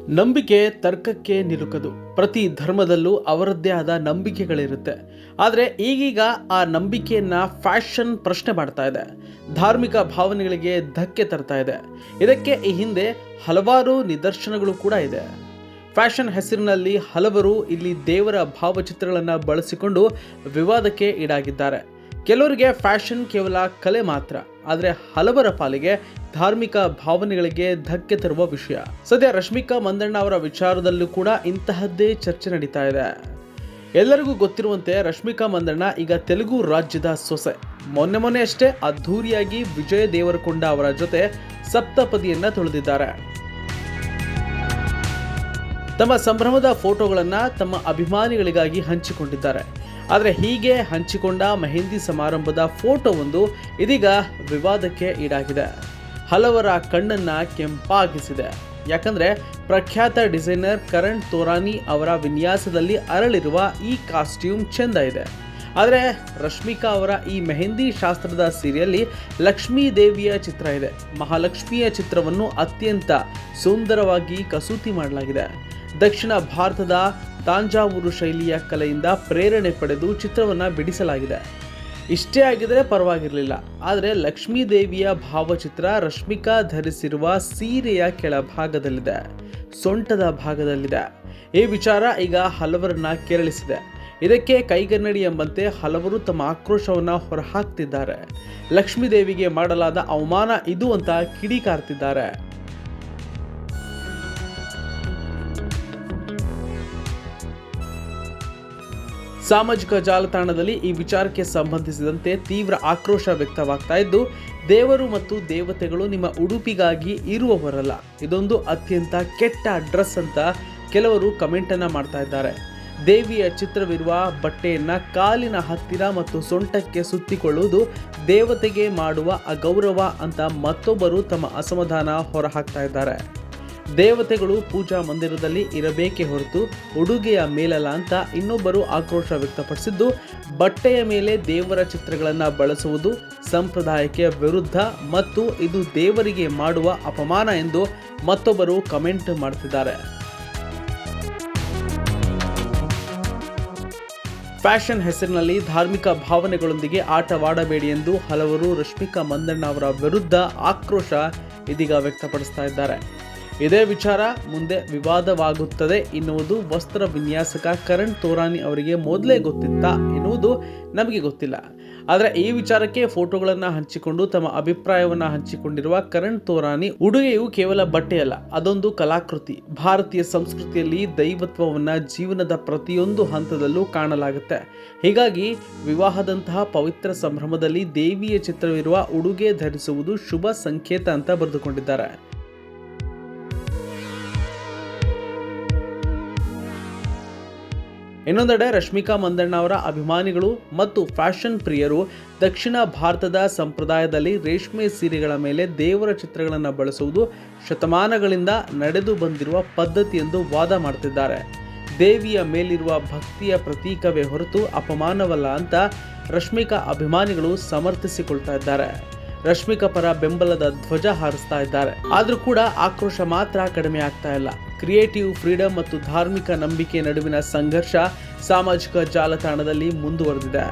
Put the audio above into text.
ನಂಬಿಕೆ ತರ್ಕಕ್ಕೆ ನಿಲುಕದು. ಪ್ರತಿ ಧರ್ಮದಲ್ಲೂ ಅವರದ್ದೇ ಆದ ನಂಬಿಕೆಗಳಿರುತ್ತೆ. ಆದರೆ ಈಗೀಗ ಆ ನಂಬಿಕೆಯನ್ನ ಫ್ಯಾಷನ್ ಪ್ರಶ್ನೆ ಮಾಡ್ತಾ ಇದೆ, ಧಾರ್ಮಿಕ ಭಾವನೆಗಳಿಗೆ ಧಕ್ಕೆ ತರ್ತಾ ಇದೆ. ಇದಕ್ಕೆ ಈ ಹಿಂದೆ ಹಲವಾರು ನಿದರ್ಶನಗಳು ಕೂಡ ಇದೆ. ಫ್ಯಾಷನ್ ಹೆಸರಿನಲ್ಲಿ ಹಲವರು ಇಲ್ಲಿ ದೇವರ ಭಾವಚಿತ್ರಗಳನ್ನು ಬಳಸಿಕೊಂಡು ವಿವಾದಕ್ಕೆ ಈಡಾಗಿದ್ದಾರೆ. ಕೆಲವರಿಗೆ ಫ್ಯಾಷನ್ ಕೇವಲ ಕಲೆ ಮಾತ್ರ, ಆದರೆ ಹಲವರ ಪಾಲಿಗೆ ಧಾರ್ಮಿಕ ಭಾವನೆಗಳಿಗೆ ಧಕ್ಕೆ ತರುವ ವಿಷಯ. ಸದ್ಯ ರಶ್ಮಿಕಾ ಮಂದಣ್ಣ ಅವರ ವಿಚಾರದಲ್ಲೂ ಕೂಡ ಇಂತಹದ್ದೇ ಚರ್ಚೆ ನಡೀತಾ ಇದೆ. ಎಲ್ಲರಿಗೂ ಗೊತ್ತಿರುವಂತೆ ರಶ್ಮಿಕಾ ಮಂದಣ್ಣ ಈಗ ತೆಲುಗು ರಾಜ್ಯದ ಸೊಸೆ. ಮೊನ್ನೆ ಅಷ್ಟೇ ಅದ್ಧೂರಿಯಾಗಿ ವಿಜಯ್ ದೇವರಕೊಂಡ ಅವರ ಜೊತೆ ಸಪ್ತಪದಿಯನ್ನ ತುಳಿದಿದ್ದಾರೆ. ತಮ್ಮ ಸಂಭ್ರಮದ ಫೋಟೋಗಳನ್ನು ತಮ್ಮ ಅಭಿಮಾನಿಗಳಿಗಾಗಿ ಹಂಚಿಕೊಂಡಿದ್ದಾರೆ. ಆದರೆ ಹೀಗೆ ಹಂಚಿಕೊಂಡ ಮೆಹಂದಿ ಸಮಾರಂಭದ ಫೋಟೋವೊಂದು ಇದೀಗ ವಿವಾದಕ್ಕೆ ಈಡಾಗಿದೆ. ಹಲವರ ಕಣ್ಣನ್ನ ಕೆಂಪಾಗಿಸಿದೆ. ಯಾಕಂದ್ರೆ ಪ್ರಖ್ಯಾತ ಡಿಸೈನರ್ ಕರಣ್ ತೋರಾನಿ ಅವರ ವಿನ್ಯಾಸದಲ್ಲಿ ಅರಳಿರುವ ಈ ಕಾಸ್ಟ್ಯೂಮ್ ಚೆಂದ ಇದೆ. ಆದರೆ ರಶ್ಮಿಕಾ ಅವರ ಈ ಮೆಹಂದಿ ಶಾಸ್ತ್ರದ ಸೀರೆಯಲ್ಲಿ ಲಕ್ಷ್ಮೀ ದೇವಿಯ ಚಿತ್ರ ಇದೆ. ಮಹಾಲಕ್ಷ್ಮಿಯ ಚಿತ್ರವನ್ನು ಅತ್ಯಂತ ಸುಂದರವಾಗಿ ಕಸೂತಿ ಮಾಡಲಾಗಿದೆ. ದಕ್ಷಿಣ ಭಾರತದ ತಾಂಜಾವೂರು ಶೈಲಿಯ ಕಲೆಯಿಂದ ಪ್ರೇರಣೆ ಪಡೆದು ಚಿತ್ರವನ್ನು ಬಿಡಿಸಲಾಗಿದೆ. ಇಷ್ಟೇ ಆಗಿದ್ರೆ ಪರವಾಗಿರಲಿಲ್ಲ, ಆದರೆ ಲಕ್ಷ್ಮೀ ದೇವಿಯ ಭಾವಚಿತ್ರ ರಶ್ಮಿಕಾ ಧರಿಸಿರುವ ಸೀರೆಯ ಕೆಳಭಾಗದಲ್ಲಿದೆ, ಸೊಂಟದ ಭಾಗದಲ್ಲಿದೆ. ಈ ವಿಚಾರ ಈಗ ಹಲವರನ್ನ ಕೆರಳಿಸಿದೆ. ಇದಕ್ಕೆ ಕೈಗನ್ನಡಿ ಎಂಬಂತೆ ಹಲವರು ತಮ್ಮ ಆಕ್ರೋಶವನ್ನು ಹೊರಹಾಕ್ತಿದ್ದಾರೆ. ಲಕ್ಷ್ಮೀ ದೇವಿಗೆ ಮಾಡಲಾದ ಅವಮಾನ ಇದು ಅಂತ ಕಿಡಿಕಾರ್ತಿದ್ದಾರೆ. ಸಾಮಾಜಿಕ ಜಾಲತಾಣದಲ್ಲಿ ಈ ವಿಚಾರಕ್ಕೆ ಸಂಬಂಧಿಸಿದಂತೆ ತೀವ್ರ ಆಕ್ರೋಶ ವ್ಯಕ್ತವಾಗ್ತಾ ಇದ್ದು, ದೇವರು ಮತ್ತು ದೇವತೆಗಳು ನಿಮ್ಮ ಉಡುಪಿಗಾಗಿ ಇರುವವರಲ್ಲ, ಇದೊಂದು ಅತ್ಯಂತ ಕೆಟ್ಟ ಡ್ರೆಸ್ ಅಂತ ಕೆಲವರು ಕಮೆಂಟ್ ಅನ್ನ ಮಾಡ್ತಾ ಇದ್ದಾರೆ. ದೇವಿಯ ಚಿತ್ರವಿರುವ ಬಟ್ಟೆಯನ್ನ ಕಾಲಿನ ಹತ್ತಿರ ಮತ್ತು ಸೊಂಟಕ್ಕೆ ಸುತ್ತಿಕೊಳ್ಳುವುದು ದೇವತೆಗೆ ಮಾಡುವ ಅಗೌರವ ಅಂತ ಮತ್ತೊಬ್ಬರು ತಮ್ಮ ಅಸಮಾಧಾನ ಹೊರಹಾಕ್ತಾ ಇದ್ದಾರೆ. ದೇವತೆಗಳು ಪೂಜಾ ಮಂದಿರದಲ್ಲಿ ಇರಬೇಕೇ ಹೊರತು ಉಡುಗೆಯ ಮೇಲಲ್ಲ ಅಂತ ಇನ್ನೊಬ್ಬರು ಆಕ್ರೋಶ ವ್ಯಕ್ತಪಡಿಸಿದ್ದು, ಬಟ್ಟೆಯ ಮೇಲೆ ದೇವರ ಚಿತ್ರಗಳನ್ನು ಬಳಸುವುದು ಸಂಪ್ರದಾಯಕ್ಕೆ ವಿರುದ್ಧ ಮತ್ತು ಇದು ದೇವರಿಗೆ ಮಾಡುವ ಅಪಮಾನ ಎಂದು ಮತ್ತೊಬ್ಬರು ಕಮೆಂಟ್ ಮಾಡ್ತಿದ್ದಾರೆ. ಫ್ಯಾಷನ್ ಹೆಸರಿನಲ್ಲಿ ಧಾರ್ಮಿಕ ಭಾವನೆಗಳೊಂದಿಗೆ ಆಟವಾಡಬೇಡಿ ಎಂದು ಹಲವರು ರಶ್ಮಿಕಾ ಮಂದಣ್ಣ ಅವರ ವಿರುದ್ಧ ಆಕ್ರೋಶ ಇದೀಗ ವ್ಯಕ್ತಪಡಿಸ್ತಾ ಇದ್ದಾರೆ. ಇದೇ ವಿಚಾರ ಮುಂದೆ ವಿವಾದವಾಗುತ್ತದೆ ಎನ್ನುವುದು ವಸ್ತ್ರ ವಿನ್ಯಾಸಕ ಕರಣ್ ತೋರಾನಿ ಅವರಿಗೆ ಮೊದಲೇ ಗೊತ್ತಿತ್ತಾ ಎನ್ನುವುದು ನಮಗೆ ಗೊತ್ತಿಲ್ಲ. ಆದರೆ ಈ ವಿಚಾರಕ್ಕೆ ಫೋಟೋಗಳನ್ನು ಹಂಚಿಕೊಂಡು ತಮ್ಮ ಅಭಿಪ್ರಾಯವನ್ನು ಹಂಚಿಕೊಂಡಿರುವ ಕರಣ್ ತೋರಾನಿ, ಉಡುಗೆಯು ಕೇವಲ ಬಟ್ಟೆಯಲ್ಲ, ಅದೊಂದು ಕಲಾಕೃತಿ. ಭಾರತೀಯ ಸಂಸ್ಕೃತಿಯಲ್ಲಿ ದೈವತ್ವವನ್ನ ಜೀವನದ ಪ್ರತಿಯೊಂದು ಹಂತದಲ್ಲೂ ಕಾಣಲಾಗುತ್ತೆ. ಹೀಗಾಗಿ ವಿವಾಹದಂತಹ ಪವಿತ್ರ ಸಂಭ್ರಮದಲ್ಲಿ ದೇವಿಯ ಚಿತ್ರವಿರುವ ಉಡುಗೆ ಧರಿಸುವುದು ಶುಭ ಸಂಕೇತ ಅಂತ ಬರೆದುಕೊಂಡಿದ್ದಾರೆ. ಇನ್ನೊಂದೆಡೆ ರಶ್ಮಿಕಾ ಮಂದಣ್ಣ ಅವರ ಅಭಿಮಾನಿಗಳು ಮತ್ತು ಫ್ಯಾಷನ್ ಪ್ರಿಯರು ದಕ್ಷಿಣ ಭಾರತದ ಸಂಪ್ರದಾಯದಲ್ಲಿ ರೇಷ್ಮೆ ಸೀರೆಗಳ ಮೇಲೆ ದೇವರ ಚಿತ್ರಗಳನ್ನು ಬಳಸುವುದು ಶತಮಾನಗಳಿಂದ ನಡೆದು ಬಂದಿರುವ ಪದ್ಧತಿ ಎಂದು ವಾದ ಮಾಡ್ತಿದ್ದಾರೆ. ದೇವಿಯ ಮೇಲಿರುವ ಭಕ್ತಿಯ ಪ್ರತೀಕವೇ ಹೊರತು ಅಪಮಾನವಲ್ಲ ಅಂತ ರಶ್ಮಿಕಾ ಅಭಿಮಾನಿಗಳು ಸಮರ್ಥಿಸಿಕೊಳ್ತಾ ಇದ್ದಾರೆ. ರಶ್ಮಿಕಾ ಪರ ಬೆಂಬಲದ ಧ್ವಜ ಹಾರಿಸ್ತಾ ಇದ್ದಾರೆ. ಆದರೂ ಕೂಡ ಆಕ್ರೋಶ ಮಾತ್ರ ಕಡಿಮೆ ಆಗ್ತಾ ಇಲ್ಲ. ಕ್ರಿಯೇಟಿವ್ ಫ್ರೀಡಮ್ ಮತ್ತು ಧಾರ್ಮಿಕ ನಂಬಿಕೆ ನಡುವಿನ ಸಂಘರ್ಷ ಸಾಮಾಜಿಕ ಜಾಲತಾಣದಲ್ಲಿ ಮುಂದುವರೆದಿದೆ.